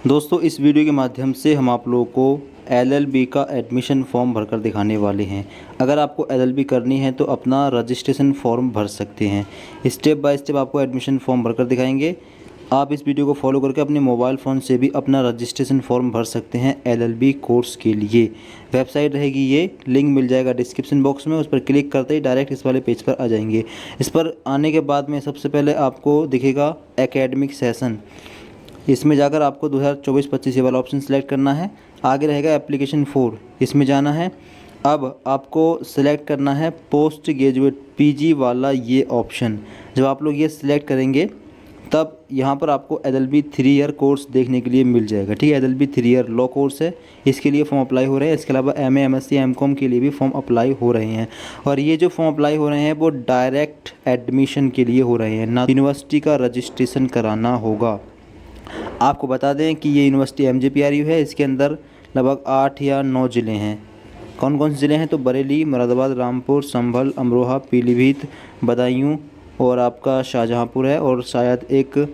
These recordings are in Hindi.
दोस्तों इस वीडियो के माध्यम से हम आप लोगों को एलएलबी का एडमिशन फॉर्म भरकर दिखाने वाले हैं। अगर आपको एलएलबी करनी है तो अपना रजिस्ट्रेशन फॉर्म भर सकते हैं। स्टेप बाय स्टेप आपको एडमिशन फॉर्म भरकर दिखाएंगे। आप इस वीडियो को फॉलो करके अपने मोबाइल फ़ोन से भी अपना रजिस्ट्रेशन फॉर्म भर सकते हैं एलएलबी कोर्स के लिए। वेबसाइट रहेगी, ये लिंक मिल जाएगा डिस्क्रिप्शन बॉक्स में। उस पर क्लिक करते ही डायरेक्ट इस वाले पेज पर आ जाएंगे। इस पर आने के बाद में सबसे पहले आपको दिखेगा एकेडमिक सेशन। इसमें जाकर आपको 2024-25 ये वाला ऑप्शन सेलेक्ट करना है। आगे रहेगा एप्लीकेशन 4, इसमें जाना है। अब आपको सेलेक्ट करना है पोस्ट ग्रेजुएट पीजी वाला ये ऑप्शन। जब आप लोग ये सिलेक्ट करेंगे तब यहाँ पर आपको एलएलबी 3 ईयर कोर्स देखने के लिए मिल जाएगा। ठीक है, एलएलबी 3 ईयर लॉ कोर्स है, इसके लिए फॉर्म अप्लाई हो रहे हैं। इसके अलावा एमए, एमएससी, एमकॉम के लिए भी फॉर्म अप्लाई हो रहे हैं। और ये जो फॉर्म अप्लाई हो रहे हैं वो डायरेक्ट एडमिशन के लिए हो रहे हैं, ना यूनिवर्सिटी का रजिस्ट्रेशन कराना होगा। आपको बता दें कि ये यूनिवर्सिटी एमजेपीआरयू है। इसके अंदर लगभग 8 या 9 ज़िले हैं। कौन कौन से ज़िले हैं तो बरेली, मुरादाबाद, रामपुर, संभल, अमरोहा, पीलीभीत, बदायूं और आपका शाहजहांपुर है, और शायद एक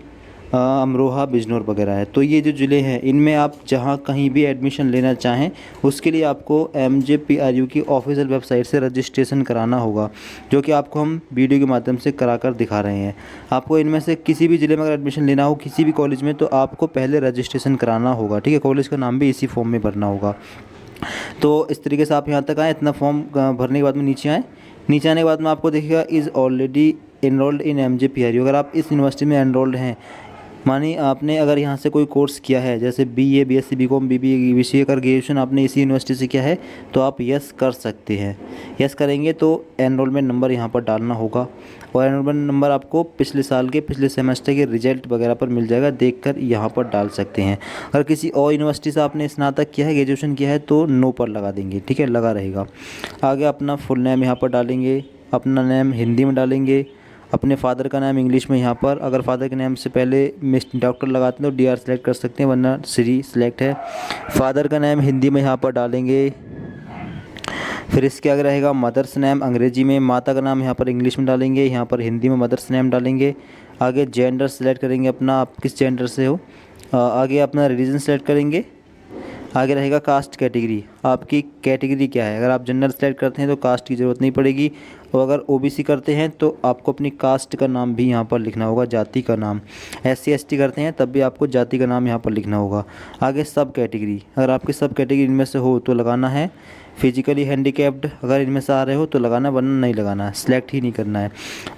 अमरोहा, बिजनौर वगैरह है। तो ये जो ज़िले हैं इनमें आप जहाँ कहीं भी एडमिशन लेना चाहें उसके लिए आपको एमजेपीआरयू की ऑफिशियल वेबसाइट से रजिस्ट्रेशन कराना होगा, जो कि आपको हम वीडियो के माध्यम से कराकर दिखा रहे हैं। आपको इनमें से किसी भी ज़िले में अगर एडमिशन लेना हो किसी भी कॉलेज में तो आपको पहले रजिस्ट्रेशन कराना होगा। ठीक है, कॉलेज का नाम भी इसी फॉर्म में भरना होगा। तो इस तरीके से आप यहाँ तक आएँ। इतना फॉर्म भरने के बाद में नीचे आएँ। नीचे आने के बाद में आपको देखिएगा इज़ ऑलरेडी एनरोल्ड इन एमजेपीआरयू। अगर आप इस यूनिवर्सिटी में एनरोल्ड हैं, मानिए आपने अगर यहाँ से कोई कोर्स किया है, जैसे BA, BSc, BCom, BBA, BCA का ग्रेजुएशन आपने इसी यूनिवर्सिटी से किया है तो आप यस कर सकते हैं। यस करेंगे तो एनरोलमेंट नंबर यहाँ पर डालना होगा, और एनरोलमेंट नंबर आपको पिछले साल के पिछले सेमेस्टर के रिजल्ट वगैरह पर मिल जाएगा, देखकर यहाँ पर डाल सकते हैं। अगर किसी और यूनिवर्सिटी से आपने स्नातक किया है, ग्रेजुएशन किया है तो नो पर लगा देंगे। ठीक है, लगा रहेगा। आगे अपना फुल नेम यहाँ पर डालेंगे, अपना नेम हिंदी में डालेंगे, अपने फादर का नाम इंग्लिश में। यहाँ पर अगर फादर के नाम से पहले डॉक्टर लगाते हैं तो डीआर सेलेक्ट कर सकते हैं, वरना श्री सेलेक्ट है। फादर का नाम हिंदी में यहाँ पर डालेंगे। फिर इसके आगे रहेगा मदर्स नेम अंग्रेजी में, माता का नाम यहाँ पर इंग्लिश में डालेंगे, यहाँ पर हिंदी में मदर्स नेम डालेंगे। आगे जेंडर सेलेक्ट करेंगे अपना, आप किस जेंडर से हो। आगे अपना रिलीजन सेलेक्ट करेंगे। आगे रहेगा कास्ट कैटेगरी, आपकी कैटेगरी क्या है। अगर आप जनरल सेलेक्ट करते हैं तो कास्ट की ज़रूरत नहीं पड़ेगी, और अगर ओबीसी करते हैं तो आपको अपनी कास्ट का नाम भी यहाँ पर लिखना होगा, जाति का नाम। एससी एसटी करते हैं तब भी आपको जाति का नाम यहाँ पर लिखना होगा। आगे सब कैटेगरी, अगर आपकी सब कैटेगरी इनमें से हो तो लगाना है। फिजिकली हैंडीकैप्ड अगर इनमें से आ रहे हो तो लगाना, वरना नहीं लगाना है, सिलेक्ट ही नहीं करना है।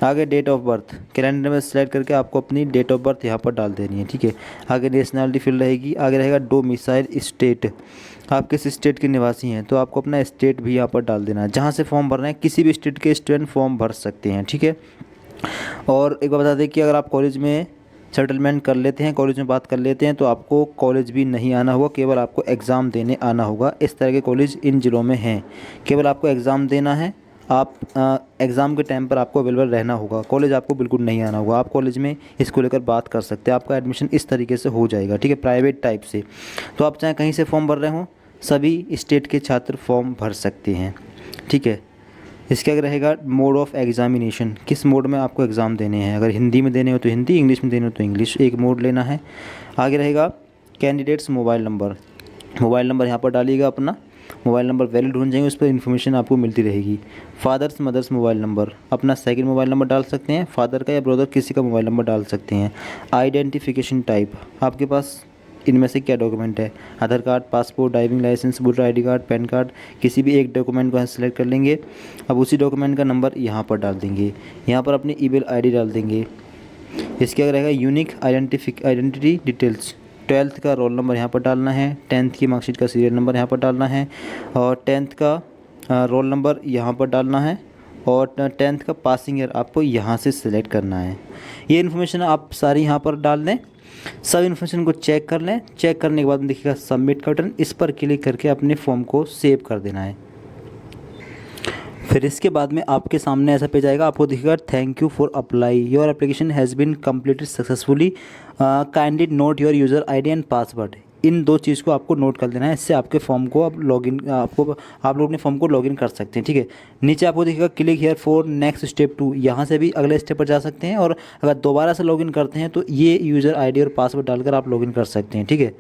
आगे डेट ऑफ बर्थ कैलेंडर में सेलेक्ट करके आपको अपनी डेट ऑफ बर्थ यहाँ पर डाल देनी है। ठीक है, आगे नेशनलिटी फिल रहेगी। आगे रहेगा डोमिसाइल स्टेट, आप किस स्टेट के निवासी हैं तो आपको अपना स्टेट भी यहाँ पर डाल देना है। जहाँ से फॉर्म भरना है किसी भी स्टेट के स्टूडेंट फॉर्म भर सकते हैं। ठीक है, और एक बार बता दें कि अगर आप कॉलेज में सेटलमेंट कर लेते हैं, कॉलेज में बात कर लेते हैं तो आपको कॉलेज भी नहीं आना होगा, केवल आपको एग्ज़ाम देने आना होगा। इस तरह के कॉलेज इन ज़िलों में हैं, केवल आपको एग्ज़ाम देना है। आप एग्ज़ाम के टाइम पर आपको अवेलेबल रहना होगा, कॉलेज आपको बिल्कुल नहीं आना होगा। आप कॉलेज में इसको लेकर बात कर सकते हैं, आपका एडमिशन इस तरीके से हो जाएगा। ठीक है, प्राइवेट टाइप से। तो आप चाहे कहीं से फॉर्म भर रहे हों, सभी स्टेट के छात्र फॉर्म भर सकते हैं। ठीक है, इसके आगे रहेगा मोड ऑफ़ एग्ज़ामिनेशन, किस मोड में आपको एग्ज़ाम देने हैं। अगर हिंदी में देने हो तो हिंदी, इंग्लिश में देने हो तो इंग्लिश, एक मोड लेना है। आगे रहेगा candidates mobile number, mobile number यहाँ पर डालिएगा अपना। मोबाइल नंबर वैलिड ढूंढ जाएंगे, उस पर इन्फॉर्मेशन आपको मिलती रहेगी। फादर्स मदर्स मोबाइल नंबर, अपना सेकंड मोबाइल नंबर डाल सकते हैं, फादर का या ब्रदर किसी का मोबाइल नंबर डाल सकते हैं। आइडेंटिफिकेशन टाइप, आपके पास इनमें से क्या डॉक्यूमेंट है, Aadhaar card, passport, driving licence, voter ID card, PAN card, किसी भी एक डॉक्यूमेंट को यहाँ सेलेक्ट कर लेंगे। अब उसी डॉक्यूमेंट का नंबर यहाँ पर डाल देंगे, यहाँ पर अपनी ईमेल आईडी डाल देंगे। इसके आगे रहेगा यूनिक आइडेंटिटी डिटेल्स, 12th का रोल नंबर यहाँ पर डालना है, 10th की मार्कशीट का सीरियल नंबर यहाँ पर डालना है, और 10th का रोल नंबर यहाँ पर डालना है, और 10th का पासिंग ईयर आपको यहाँ से सिलेक्ट करना है। ये इन्फॉर्मेशन आप सारी यहाँ पर डाल दें, सब इन्फॉर्मेशन को चेक कर लें। चेक करने के बाद में देखिएगा सबमिट का बटन, इस पर क्लिक करके अपने फॉर्म को सेव कर देना है। फिर इसके बाद में आपके सामने ऐसा पेज आएगा, आपको दिखेगा thank you for apply, your application has been completed successfully, kindly note your user ID and password. इन दो चीज़ को आपको नोट कर लेना है, इससे आपके फॉर्म को आप लॉगिन आप लोग अपने फॉर्म को लॉगिन कर सकते हैं। ठीक है, नीचे आपको दिखेगा click here for next step 2, यहाँ से भी अगले स्टेप पर जा सकते हैं, और अगर दोबारा से लॉगिन करते हैं तो ये यूज़र आईडी और पासवर्ड डालकर आप लॉगिन कर सकते हैं। ठीक है,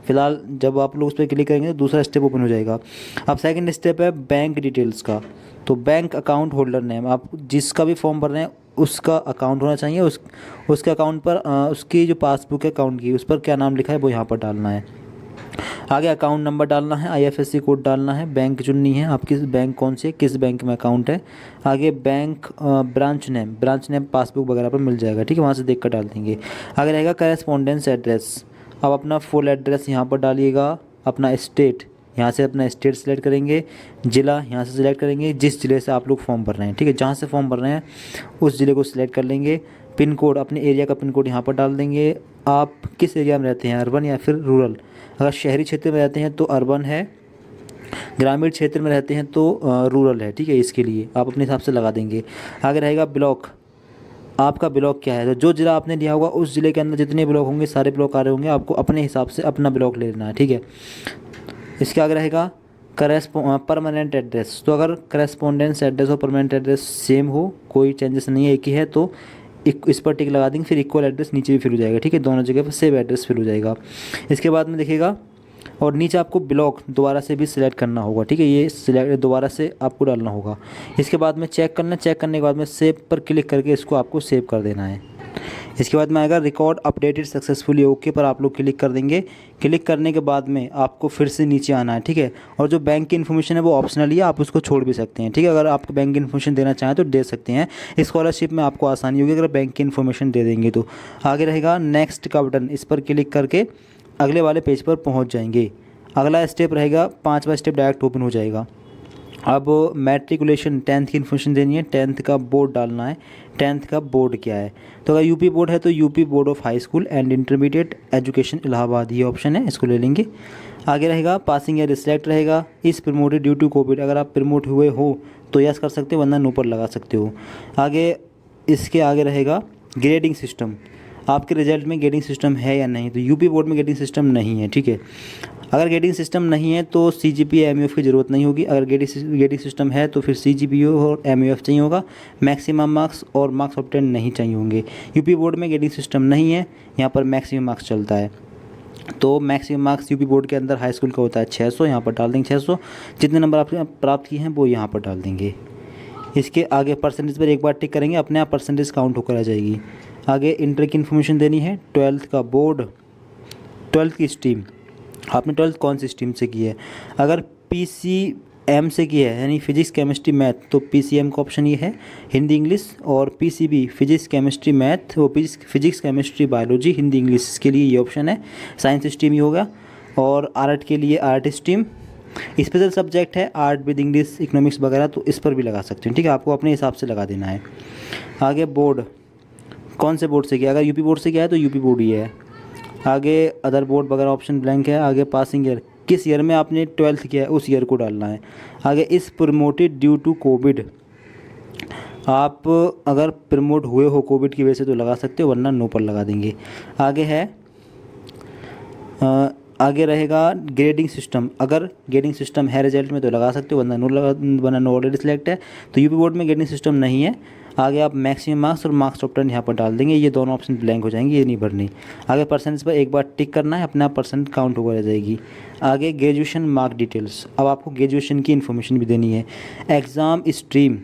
फिलहाल जब आप लोग उस पर क्लिक करेंगे तो दूसरा स्टेप ओपन हो जाएगा। अब सेकंड स्टेप है बैंक डिटेल्स का। तो बैंक अकाउंट होल्डर नेम, आप जिसका भी फॉर्म भर रहे हैं उसका अकाउंट होना चाहिए, उसके अकाउंट पर उसकी जो पासबुक है अकाउंट की, उस पर क्या नाम लिखा है वो यहाँ पर डालना है। आगे अकाउंट नंबर डालना है, IFSC कोड डालना है, बैंक चुननी है, आपकी बैंक कौन सी है, किस बैंक में अकाउंट है। आगे बैंक ब्रांच नेम पासबुक वगैरह पर मिल जाएगा, ठीक है, वहाँ से देख कर डाल देंगे। आगे रहेगा करेस्पॉन्डेंस एड्रेस। अब अपना फुल एड्रेस यहाँ पर डालिएगा, अपना स्टेट यहाँ से अपना स्टेट सेलेक्ट करेंगे, ज़िला यहाँ से सिलेक्ट करेंगे, जिस ज़िले से आप लोग फॉर्म भर रहे हैं, ठीक है, जहाँ से फॉर्म भर रहे हैं उस ज़िले को सिलेक्ट कर लेंगे। पिन कोड, अपने एरिया का पिन कोड यहाँ पर डाल देंगे। आप किस एरिया में रहते हैं, अर्बन या फिर रूरल। अगर शहरी क्षेत्र में रहते हैं तो अर्बन है, ग्रामीण क्षेत्र में रहते हैं तो रूरल है, ठीक है, इसके लिए आप अपने हिसाब से लगा देंगे। आगे रहेगा ब्लॉक, आपका ब्लॉक क्या है, तो जो ज़िला आपने दिया होगा उस ज़िले के अंदर जितने ब्लॉक होंगे सारे ब्लॉक आ रहे होंगे, आपको अपने हिसाब से अपना ब्लॉक ले लेना है, ठीक है। इसके आगे रहेगा परमानेंट एड्रेस। तो अगर करेस्पॉन्डेंस एड्रेस और परमानेंट एड्रेस सेम हो, कोई चेंजेस नहीं है, एक ही है, तो इस पर टिक लगा देंगे, फिर इक्वल एड्रेस नीचे भी फिल हो जाएगा, ठीक है, दोनों जगह पर सेम एड्रेस फिल हो जाएगा। इसके बाद में देखिएगा और नीचे आपको ब्लॉक दोबारा से भी सिलेक्ट करना होगा, ठीक है, ये सिलेक्ट दोबारा से आपको डालना होगा। इसके बाद में चेक करना, चेक करने के बाद में सेव पर क्लिक करके इसको आपको सेव कर देना है। इसके बाद में आएगा रिकॉर्ड अपडेटेड सक्सेसफुली, ओके पर आप लोग क्लिक कर देंगे। क्लिक करने के बाद में आपको फिर से नीचे आना है, ठीक है, और जो बैंक की इन्फॉर्मेशन है वो ऑप्शनल ही है, आप उसको छोड़ भी सकते हैं, ठीक है, अगर आपको बैंक की इन्फॉर्मेशन देना चाहें तो दे सकते हैं। स्कॉलरशिप में आपको आसानी होगी अगर बैंक की इन्फॉर्मेशन दे देंगे तो। आगे रहेगा नेक्स्ट का बटन, इस पर क्लिक करके अगले वाले पेज पर पहुँच जाएंगे। अगला स्टेप रहेगा 5वां स्टेप डायरेक्ट ओपन हो जाएगा। अब मैट्रिकुलेशन 10th की इन्फॉर्मेशन देनी है, 10th का बोर्ड डालना है, 10th का बोर्ड क्या है, तो अगर यूपी बोर्ड है तो UP board of high school and intermediate education Allahabad, ये ऑप्शन है, इसको ले लेंगे। आगे रहेगा पासिंग ईयर सिलेक्ट रहेगा, इस प्रमोटेड ड्यू टू कोविड, अगर आप प्रमोट हुए हो तो यस कर सकते हो, वरना नो पर लगा सकते हो। आगे इसके आगे रहेगा ग्रेडिंग सिस्टम, आपके रिजल्ट में ग्रेडिंग सिस्टम है या नहीं, तो यूपी बोर्ड में ग्रेडिंग सिस्टम नहीं है, ठीक है। अगर ग्रेडिंग सिस्टम नहीं है तो CGPA MUF की ज़रूरत नहीं होगी, अगर ग्रेडिंग सिस्टम है तो फिर CGPA और MUF चाहिए होगा, मैक्सिमम मार्क्स और मार्क्स ऑब्टेन नहीं चाहिए होंगे। यूपी बोर्ड में ग्रेडिंग सिस्टम नहीं है, यहाँ पर मैक्सिमम मार्क्स चलता है, तो मैक्सिमम मार्क्स यूपी बोर्ड के अंदर हाई स्कूल का होता है 600, यहाँ पर डाल देंगे 600, जितने नंबर आपने प्राप्त किए हैं वो यहाँ पर डाल देंगे। इसके आगे परसेंटेज पर एक बार टिक करेंगे, अपने आप परसेंटेज काउंट होकर आ जाएगी। आगे इंटर की इन्फॉर्मेशन देनी है, 12th का बोर्ड, 12th की स्ट्रीम, आपने 12th कौन सी स्ट्रीम से की है, अगर PCM से की है यानी फिजिक्स केमिस्ट्री मैथ तो PCM का ऑप्शन ये है, हिंदी इंग्लिश, और PCB फिजिक्स केमिस्ट्री मैथ वो physics chemistry biology Hindi English के लिए ये ऑप्शन है, साइंस स्ट्रीम ही होगा। और आर्ट के लिए आर्ट स्ट्रीम, स्पेशल सब्जेक्ट है आर्ट विद इंग्लिश इकोनॉमिक्स वगैरह, तो इस पर भी लगा सकते हैं, ठीक है, आपको अपने हिसाब से लगा देना है। आगे बोर्ड, कौन से बोर्ड से किया, अगर यूपी बोर्ड से किया है तो यूपी बोर्ड ही है। आगे अदर बोर्ड वगैरह ऑप्शन ब्लैंक है। आगे पासिंग ईयर, किस ईयर में आपने 12th किया है उस ईयर को डालना है। आगे इस प्रमोटेड ड्यू टू कोविड, आप अगर प्रमोट हुए हो कोविड की वजह से तो लगा सकते हो, वरना नो पर लगा देंगे। आगे है आगे रहेगा ग्रेडिंग सिस्टम, अगर ग्रेडिंग सिस्टम है रिजल्ट में तो लगा सकते हो, वरना नो ऑलरेडी सिलेक्ट है, तो यूपी बोर्ड में ग्रेडिंग सिस्टम नहीं है। आगे आप मैक्सिमम मार्क्स और मार्क्स ऑप्टेन यहाँ पर डाल देंगे, ये दोनों ऑप्शन ब्लैंक हो जाएंगे, ये नहीं भरनी। आगे परसेंटेज पर एक बार टिक करना है, अपना परसेंट काउंट होकर रह जाएगी। आगे ग्रेजुएशन मार्क डिटेल्स, अब आपको ग्रेजुएशन की इन्फॉर्मेशन भी देनी है। एग्ज़ाम स्ट्रीम,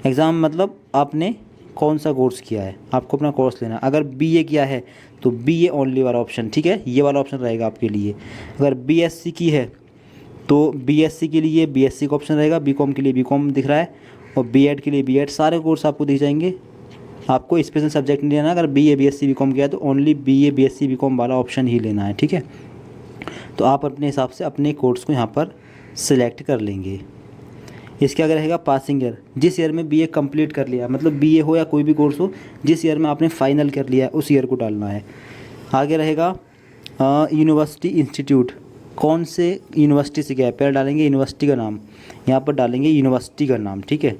एग्ज़ाम मतलब आपने कौन सा कोर्स किया है, आपको अपना कोर्स लेना। अगर BA किया है तो BA ओनली वाला ऑप्शन, ठीक है, ये वाला ऑप्शन रहेगा आपके लिए। अगर BSc की है तो BSc के लिए BSc का ऑप्शन रहेगा, BCom के लिए BCom दिख रहा है, और B.Ed के लिए B.Ed, सारे कोर्स आपको दिख जाएंगे। आपको स्पेशल सब्जेक्ट नहीं लेना, अगर BA BSc BCom किया है तो ओनली BA BSc BCom वाला ऑप्शन ही लेना है, ठीक है। तो आप अपने हिसाब से अपने कोर्स को यहाँ पर सिलेक्ट कर लेंगे। इसके आगे रहेगा पासिंग ईयर, जिस ईयर में BA कंप्लीट कर लिया, मतलब BA हो या कोई भी कोर्स हो, जिस ईयर में आपने फाइनल कर लिया उस ईयर को डालना है। आगे रहेगा यूनिवर्सिटी इंस्टीट्यूट, कौन से यूनिवर्सिटी से किया है, पहले डालेंगे यूनिवर्सिटी का नाम, यहाँ पर डालेंगे यूनिवर्सिटी का नाम, ठीक है।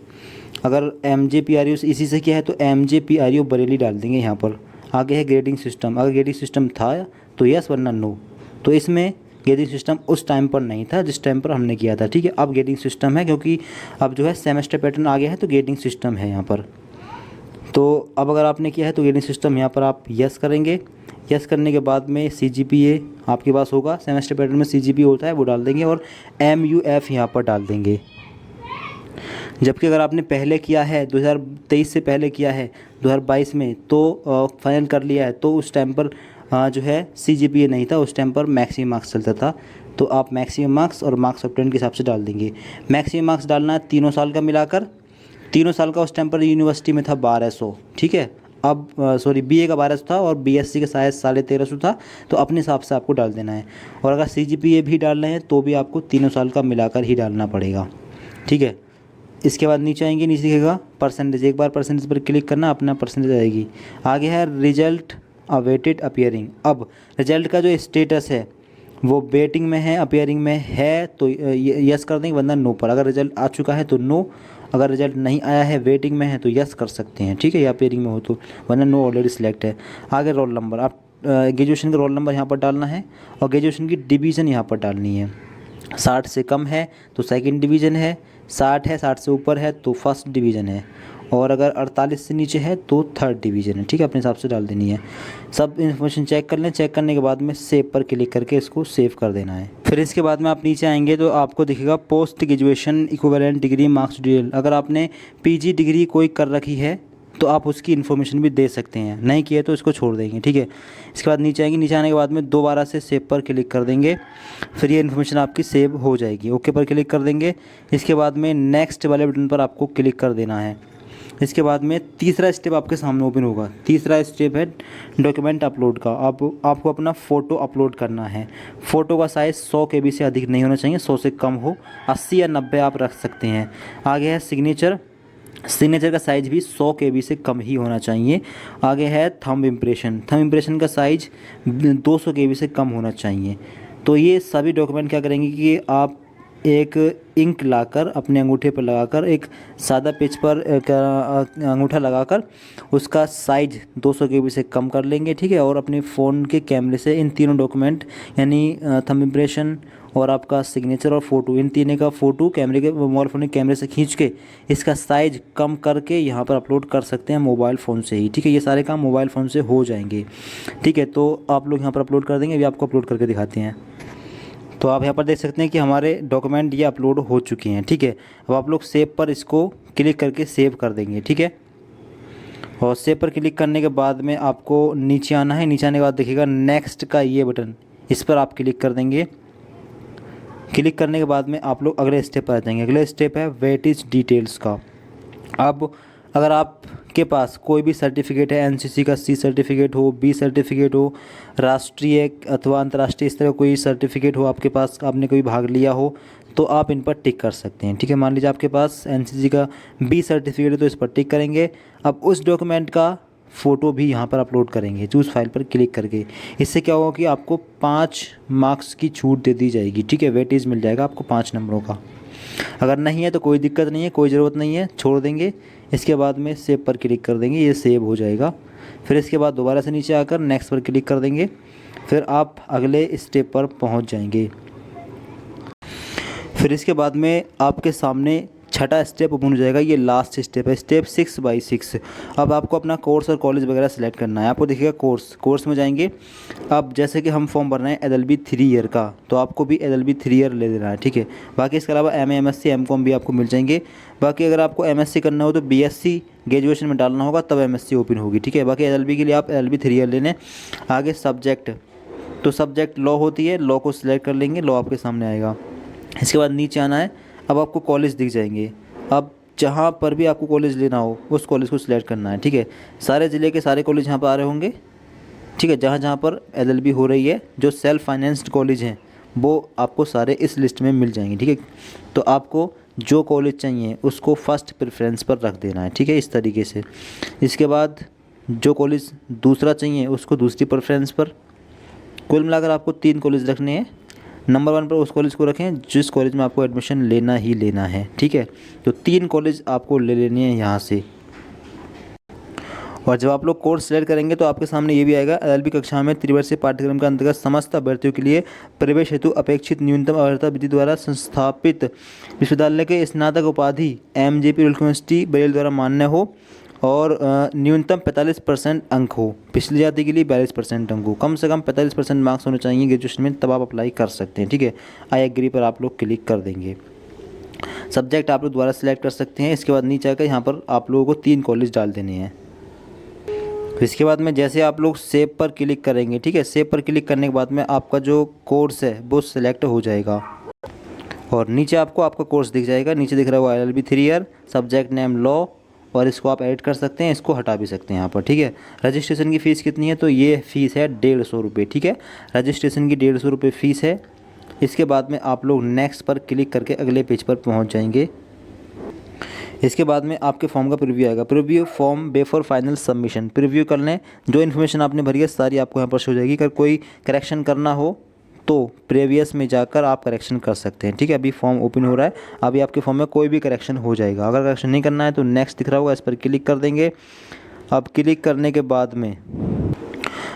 अगर MJPRU इसी से किया है तो MJPRU बरेली डाल देंगे यहाँ पर। आगे है ग्रेडिंग सिस्टम, अगर ग्रेडिंग सिस्टम था तो यस, वरना नो। तो इसमें ग्रेडिंग सिस्टम उस टाइम पर नहीं था जिस टाइम पर हमने किया था, ठीक है। अब ग्रेडिंग सिस्टम है, क्योंकि अब जो है सेमेस्टर पैटर्न आ गया है तो ग्रेडिंग सिस्टम है यहाँ पर। तो अब अगर आपने किया है तो ग्रेडिंग सिस्टम यहाँ पर आप यस करेंगे। यस करने के बाद में CGPA आपके पास होगा, सेमेस्टर पैटर्न में CGPA होता है वो डाल देंगे और MUF यहाँ पर डाल देंगे। जबकि अगर आपने पहले किया है 2023 से पहले किया है 2022 में तो फाइनल कर लिया है तो उस टाइम पर जो है CGPA नहीं था, उस टाइम पर मैक्सिमम मार्क्स चलता था। तो आप मैक्सिमम मार्क्स और मार्क्स ऑब्टेन के हिसाब से डाल देंगे। मैक्सिमम मार्क्स डालना है तीनों साल का मिलाकर, तीनों साल का उस टाइम पर यूनिवर्सिटी में था 1200, ठीक है। अब सॉरी BA का 1200 था और BSc का शायद 1350 था, तो अपने हिसाब से आपको डाल देना है। और अगर CGPA भी डाल रहे हैं तो भी आपको तीनों साल का मिलाकर ही डालना पड़ेगा, ठीक है। इसके बाद नीचे आएंगे, नीचे दिखेगा परसेंटेज, एक बार परसेंटेज पर क्लिक करना, अपना परसेंटेज आएगी। आगे है रिजल्ट अवेटेड अपीयरिंग। अब रिजल्ट का जो स्टेटस है वो वेटिंग में है, अपीयरिंग में है तो यस कर देंगे, वरना नो पर। अगर रिजल्ट आ चुका है तो नो, अगर रिजल्ट नहीं आया है वेटिंग में है तो यस कर सकते हैं, ठीक है, या अपीयरिंग में हो तो, वरना नो ऑलरेडी सिलेक्ट है। आगे रोल नंबर, आप ग्रेजुएशन का रोल नंबर यहाँ पर डालना है और ग्रेजुएशन की डिवीज़न यहाँ पर डालनी है। 60 से कम है तो सेकंड डिवीज़न है, 60 है 60 से ऊपर है तो फर्स्ट डिवीज़न है, और अगर 48 से नीचे है तो थर्ड डिवीज़न है, ठीक है, अपने हिसाब से डाल देनी है। सब इन्फॉर्मेशन चेक कर लें, चेक करने के बाद में सेव पर क्लिक करके इसको सेव कर देना है। फिर इसके बाद में आप नीचे आएंगे तो आपको दिखेगा post graduation equivalent degree marks detail. अगर आपने PG डिग्री कोई कर रखी है तो आप उसकी इन्फॉर्मेशन भी दे सकते हैं, नहीं किया तो इसको छोड़ देंगे, ठीक है। इसके बाद नीचे आएंगे, नीचे आने के बाद में दोबारा से सेव पर क्लिक कर देंगे, फिर ये इन्फॉर्मेशन आपकी सेव हो जाएगी। ओके पर क्लिक कर देंगे। इसके बाद में नेक्स्ट वाले बटन पर आपको क्लिक कर देना है। इसके बाद में तीसरा स्टेप आपके सामने ओपन होगा। तीसरा स्टेप है डॉक्यूमेंट अपलोड का। आपको अपना फ़ोटो अपलोड करना है। फ़ोटो का साइज़ 100 KB से अधिक नहीं होना चाहिए, 100 से कम हो, 80 या 90 आप रख सकते हैं। आगे है सिग्नेचर, सिग्नेचर का साइज़ भी 100 KB से कम ही होना चाहिए। आगे है थंब इम्प्रेशन, थंब इम्प्रेशन का साइज़ 200 KB से कम होना चाहिए। तो ये सभी डॉक्यूमेंट क्या करेंगे कि आप एक इंक लाकर अपने अंगूठे पर लगाकर, एक सादा पेज पर अंगूठा लगाकर उसका साइज़ 200 KB से कम कर लेंगे, ठीक है। और अपने फ़ोन के कैमरे से इन तीनों डॉक्यूमेंट यानी थंब इम्प्रेशन और आपका सिग्नेचर और फ़ोटो, इन तीनों का फ़ोटो कैमरे के मोबाइल फ़ोन के कैमरे से खींच के इसका साइज़ कम करके यहाँ पर अपलोड कर सकते हैं मोबाइल फ़ोन से ही, ठीक है। ये सारे काम मोबाइल फ़ोन से हो जाएंगे, ठीक है। तो आप लोग यहाँ पर अपलोड कर देंगे, अभी आपको अपलोड करके दिखाते हैं। तो आप यहाँ पर देख सकते हैं कि हमारे डॉक्यूमेंट ये अपलोड हो चुके हैं, ठीक है। अब आप लोग सेव पर इसको क्लिक करके सेव कर देंगे, ठीक है। और सेव पर क्लिक करने के बाद में आपको नीचे आना है। नीचे आने के बाद देखिएगा नेक्स्ट का ये बटन, इस पर आप क्लिक कर देंगे। क्लिक करने के बाद में आप लोग अगले स्टेप पर आ जाएंगे। अगले स्टेप है वेटेज डिटेल्स का। अब अगर आपके पास कोई भी सर्टिफिकेट है, NCC का C सर्टिफिकेट हो, B सर्टिफिकेट हो, राष्ट्रीय अथवा अंतर्राष्ट्रीय इस तरह कोई सर्टिफिकेट हो आपके पास, आपने कोई भाग लिया हो, तो आप इन पर टिक कर सकते हैं, ठीक है। मान लीजिए आपके पास NCC का B सर्टिफिकेट है तो इस पर टिक करेंगे। अब उस डॉक्यूमेंट का फ़ोटो भी यहाँ पर अपलोड करेंगे, चूज़ फाइल पर क्लिक करके। इससे क्या होगा कि आपको 5 मार्क्स की छूट दे दी जाएगी, ठीक है। वेटेज मिल जाएगा आपको 5 नंबरों का। अगर नहीं है तो कोई दिक्कत नहीं है, कोई ज़रूरत नहीं है, छोड़ देंगे। इसके बाद में सेव पर क्लिक कर देंगे, ये सेव हो जाएगा। फिर इसके बाद दोबारा से नीचे आकर नेक्स्ट पर क्लिक कर देंगे, फिर आप अगले स्टेप पर पहुंच जाएंगे। फिर इसके बाद में आपके सामने छठा स्टेप ओपन हो जाएगा, ये लास्ट स्टेप है, स्टेप 6/6। अब आपको अपना कोर्स और कॉलेज वगैरह सेलेक्ट करना है। आपको देखिएगा कोर्स में जाएंगे। अब जैसे कि हम फॉर्म भर रहे हैं LLB 3 ईयर का, तो आपको भी LLB 3 ईयर ले लेना है, ठीक है। बाकी इसके अलावा MA MSc MCOM भी आपको मिल जाएंगे। बाकी अगर आपको MSc करना हो तो BSc ग्रेजुएशन में डालना होगा, तब MSc ओपन होगी, ठीक है। बाकी LLB के लिए आप LLB 3 ईयर ले लें। आगे सब्जेक्ट, तो सब्जेक्ट लॉ होती है, लॉ को सिलेक्ट कर लेंगे, लॉ आपके सामने आएगा। इसके बाद नीचे आना है। अब आपको कॉलेज दिख जाएंगे। अब जहाँ पर भी आपको कॉलेज लेना हो उस कॉलेज को सिलेक्ट करना है, ठीक है। सारे ज़िले के सारे कॉलेज यहाँ पर आ रहे होंगे, ठीक है। जहाँ जहाँ पर LLB हो रही है, जो सेल्फ फाइनेंस्ड कॉलेज हैं वो आपको सारे इस लिस्ट में मिल जाएंगे, ठीक है। तो आपको जो कॉलेज चाहिए उसको फर्स्ट प्रेफरेंस पर रख देना है, ठीक है, इस तरीके से। इसके बाद जो कॉलेज दूसरा चाहिए उसको दूसरी प्रेफरेंस पर। कुल मिलाकर आपको 3 कॉलेज रखने हैं। नंबर 1 पर उस कॉलेज को रखें जिस कॉलेज में आपको एडमिशन लेना ही लेना है, ठीक है। तो 3 कॉलेज आपको ले लेनी है यहाँ से। और जब आप लोग कोर्स सेलेक्ट करेंगे तो आपके सामने ये भी आएगा, LLB कक्षा में त्रिवर्षीय पाठ्यक्रम के अंतर्गत समस्त अभ्यर्थियों के लिए प्रवेश हेतु अपेक्षित न्यूनतम अर्हता विधि द्वारा संस्थापित विश्वविद्यालय के स्नातक उपाधि MJP यूनिवर्सिटी बरेली द्वारा मान्य हो। और न्यूनतम 45% अंक हो, पिछली जाति के लिए 42% अंक हो, कम से कम 45% मार्क्स होने चाहिए ग्रेजुएशन में, तब आप अप्लाई कर सकते हैं। ठीक है, आई एग्री पर आप लोग क्लिक कर देंगे। सब्जेक्ट आप लोग दोबारा सिलेक्ट कर सकते हैं। इसके बाद नीचे आकर यहाँ पर आप लोगों को 3 कॉलेज डाल देने हैं। फिर इसके बाद में जैसे आप लोग सेव पर क्लिक करेंगे, ठीक है, सेव पर क्लिक करने के बाद में आपका जो कोर्स है वो सिलेक्ट हो जाएगा और नीचे आपको आपका कोर्स दिख जाएगा। नीचे दिख रहा है LLB 3 year, subject name law, और इसको आप ऐड कर सकते हैं, इसको हटा भी सकते हैं यहाँ पर। ठीक है, रजिस्ट्रेशन की फ़ीस कितनी है, तो ये फ़ीस है 150 रुपये। ठीक है, रजिस्ट्रेशन की 150 रुपये फ़ीस है। इसके बाद में आप लोग नेक्स्ट पर क्लिक करके अगले पेज पर पहुँच जाएंगे। इसके बाद में आपके फॉर्म का प्रीव्यू आएगा। Preview form before final submission, preview कर लें। जो इन्फॉर्मेशन आपने भरी है सारी आपको यहाँ पर शो हो जाएगी। अगर कोई करेक्शन करना हो तो प्रीवियस में जाकर आप करेक्शन कर सकते हैं। ठीक है, अभी फॉर्म ओपन हो रहा है, अभी आपके फॉर्म में कोई भी करेक्शन हो जाएगा। अगर करेक्शन नहीं करना है तो नेक्स्ट दिख रहा होगा, इस पर क्लिक कर देंगे। अब क्लिक करने के बाद में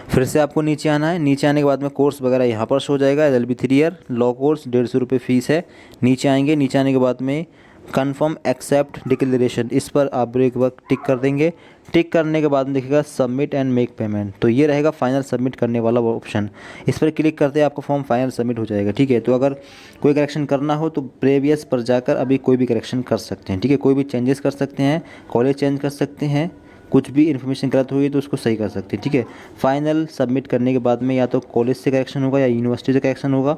फिर से आपको नीचे आना है। नीचे आने के बाद में कोर्स वगैरह यहाँ पर शो हो जाएगा। LLB 3 ईयर लॉ कोर्स, 150 रुपये फ़ीस है। नीचे आएंगे, नीचे आने के बाद में कन्फर्म एक्सेप्ट डिक्लेरेशन, इस पर आप एक बार टिक कर देंगे। टिक करने के बाद में दिखेगा सबमिट एंड मेक पेमेंट, तो ये रहेगा फाइनल सबमिट करने वाला वो ऑप्शन। इस पर क्लिक करते ही आपका फॉर्म फाइनल सबमिट हो जाएगा। ठीक है, तो अगर कोई करेक्शन करना हो तो प्रीवियस पर जाकर अभी कोई भी करेक्शन कर सकते हैं। ठीक है, कोई भी चेंजेस कर सकते हैं, कॉलेज चेंज कर सकते हैं, कुछ भी इन्फॉर्मेशन गलत हुई तो उसको सही कर सकते हैं। ठीक है, फाइनल सबमिट करने के बाद में या तो कॉलेज से करेक्शन होगा या यूनिवर्सिटी से करेक्शन होगा।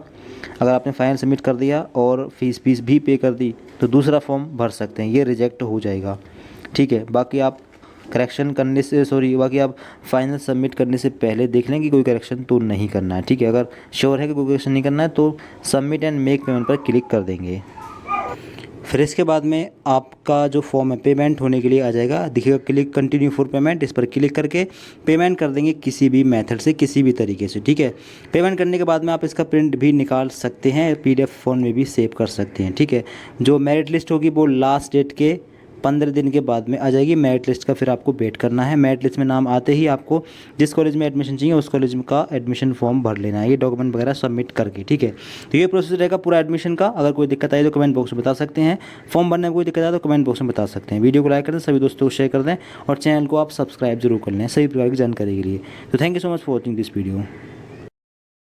अगर आपने फाइनल सबमिट कर दिया और फीस भी पे कर दी तो दूसरा फॉर्म भर सकते हैं, ये रिजेक्ट हो जाएगा। ठीक है, बाकी आप बाकी आप फाइनल सबमिट करने से पहले देख लें कि कोई करेक्शन तो नहीं करना है। ठीक है, अगर श्योर है कि कोई करेक्शन नहीं करना है तो सबमिट एंड मेक पेमेंट पर क्लिक कर देंगे। फिर इसके बाद में आपका जो फॉर्म है पेमेंट होने के लिए आ जाएगा, दिखेगा क्लिक कंटिन्यू फॉर पेमेंट, इस पर क्लिक करके पेमेंट कर देंगे किसी भी मेथड से, किसी भी तरीके से। ठीक है, पेमेंट करने के बाद में आप इसका प्रिंट भी निकाल सकते हैं, PDF फ़ोन में भी सेव कर सकते हैं। ठीक है, जो मेरिट लिस्ट होगी वो लास्ट डेट के 15 दिन के बाद में आ जाएगी। मेरिट लिस्ट का फिर आपको वेट करना है। मेरिट लिस्ट में नाम आते ही आपको जिस कॉलेज में एडमिशन चाहिए उस कॉलेज का एडमिशन फॉर्म भर लेना है, ये डॉक्यूमेंट वगैरह सबमिट करके। ठीक है, तो ये प्रोसेस रहेगा पूरा एडमिशन का। अगर कोई दिक्कत आई तो कमेंट बॉक्स में बता सकते हैं। फॉर्म भरने में कोई दिक्कत आए तो कमेंट बॉक्स में बता सकते हैं। वीडियो को लाइक कर दें, सभी दोस्तों को शेयर कर दें और चैनल को आप सब्सक्राइब जरूर कर लें सभी प्रकार की जानकारी के लिए। तो thank you so much for watching this video.